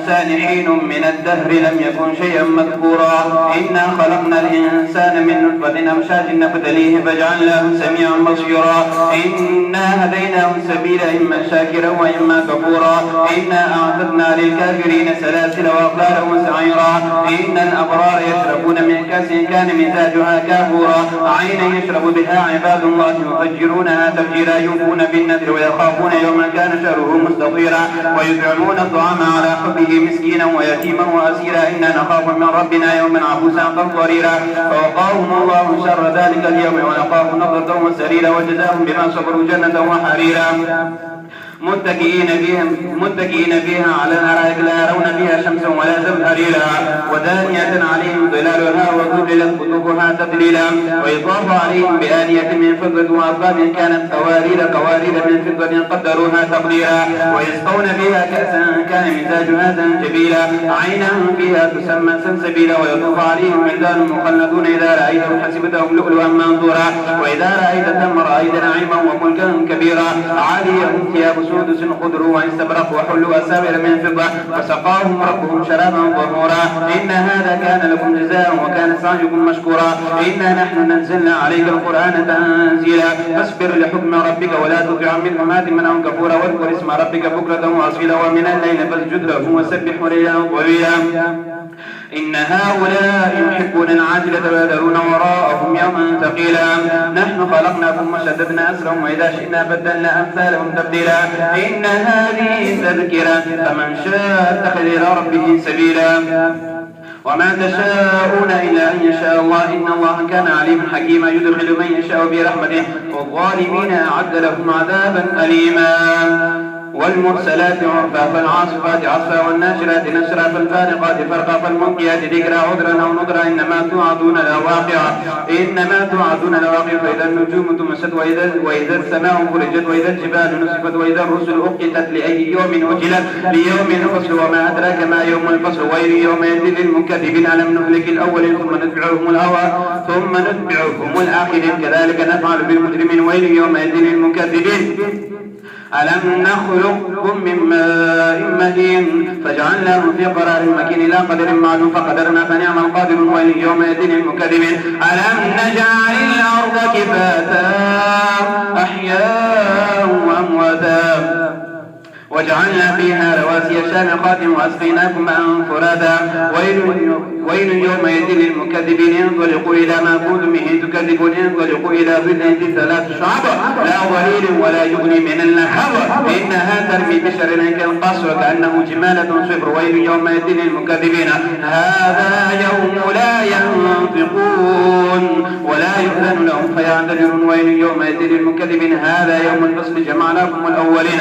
الإنسان حين من الدهر لم يكن شيئا مذكورا إنا خلقنا الإنسان من نطفة أمشاج نبتليه فجعلناه سميعا بصيرا إنا هديناه السبيل إما شاكرا وإما كفورا إنا أعتدنا للكافرين سلاسل وأغلالا وسعيرا إن الأبرار يشربون من كأس كان مزاجها كافورا عينا يشرب بها عباد الله يفجرونها تفجيرا يوفون بالنذر ويخافون يوما كان شره مستطيرا ويطعمون الطعام على حبه مسكينا ويتيما وأسيرا إنا نخاف من ربنا يوما عبوسا قمطريرا فوقاهم الله شر ذلك اليوم ولقاهم نضرة وسريرا وجزاهم بما صبروا جنة وحريرا متكئين فيها على الأرائك لا يرون فيها شمسا ولا زمهريرا ودانية عليهم ظلالها وذللت قطوفها تذليلا ويطاف عليهم بآنية من فضة وأكواب كانت قوارير من فضة قدروها تقديرا ويسقون فيها كأسا كان مزاجها زنجبيلا عينا فيها تسمى سلسبيلا ويطوف عليهم ولدان مخلدون إذا رأيتهم حسبتهم لؤلؤا منثورا وإذا رأيت ثم رأيت نعيما وملكا كبيرا عاليهم ثياب سودس خضر واستبرق وحلوا أساور من فضة وسقاهم ربهم شرابا طهورا إن هذا كان لكم جزاء وكان سعيكم مشكورا إنا نحن نزلنا عليك القرآن تنزيلا فاصبر لحكم ربك ولا تطع منهم آثما أو كفورا واذكر اسم ربك بكرة وأصيلا ومن الليل فاسجد له وسبح ليلا طويلا إن هؤلاء يحبون العاجلة ويذرون وراءهم يوما ثقيلا نحن خلقناكم وشددنا أسرهم وإذا شئنا بدلنا أمثالهم تبديلا إن هذه تذكرة فمن شاء اتخذ إلى ربه سبيلا وما تشاءون إلا أن يشاء الله إن الله كان عليما حكيما يدخل من يشاء برحمته والظالمين أعد لهم عذابا أليما والمرسلات عرفا فالعاصفات عصفا والناشرات نشرا فالفارقات فرقا فالملقيات ذكرا عذرا أو نذرا إنما توعدون لواقع فإذا النجوم تمست وإذا السماء فرجت وإذا الجبال نصفت وإذا الرسل أقتت لأي يوم أجلت ليوم الفصل وما أدراك ما يوم الفصل ويل يومئذ للمكذبين ألم نهلك الأولين ثم نتبعهم الآخرين كذلك نفعل بالمجرمين ويل يومئذ للمكذبين ألم نخلقكم من ماء مهين فجعلناه في قرار مكين إلى قدر معلوم فقدرنا فنعم القادرون ويل يومئذ للمكذبين ألم نجعل الأرض كفاتا أحياء وأمواتا وجعلنا فيها رواسي شامخات وأسقيناكم ماء فرادا ويل يومئذ للمكذبين انطلقوا إلى ما كنتم به تكذبون انطلقوا إلى ظل ذي ثلاث شعب لا ظليل ولا يغني من اللهب إنها ترمي بشر كالقصر كأنه جمالة صفر ويل يومئذ للمكذبين هذا يوم لا ينطقون ولا يؤذن لهم فيعتذرون ويل يومئذ للمكذبين هذا يوم الفصل جمعناكم الأولين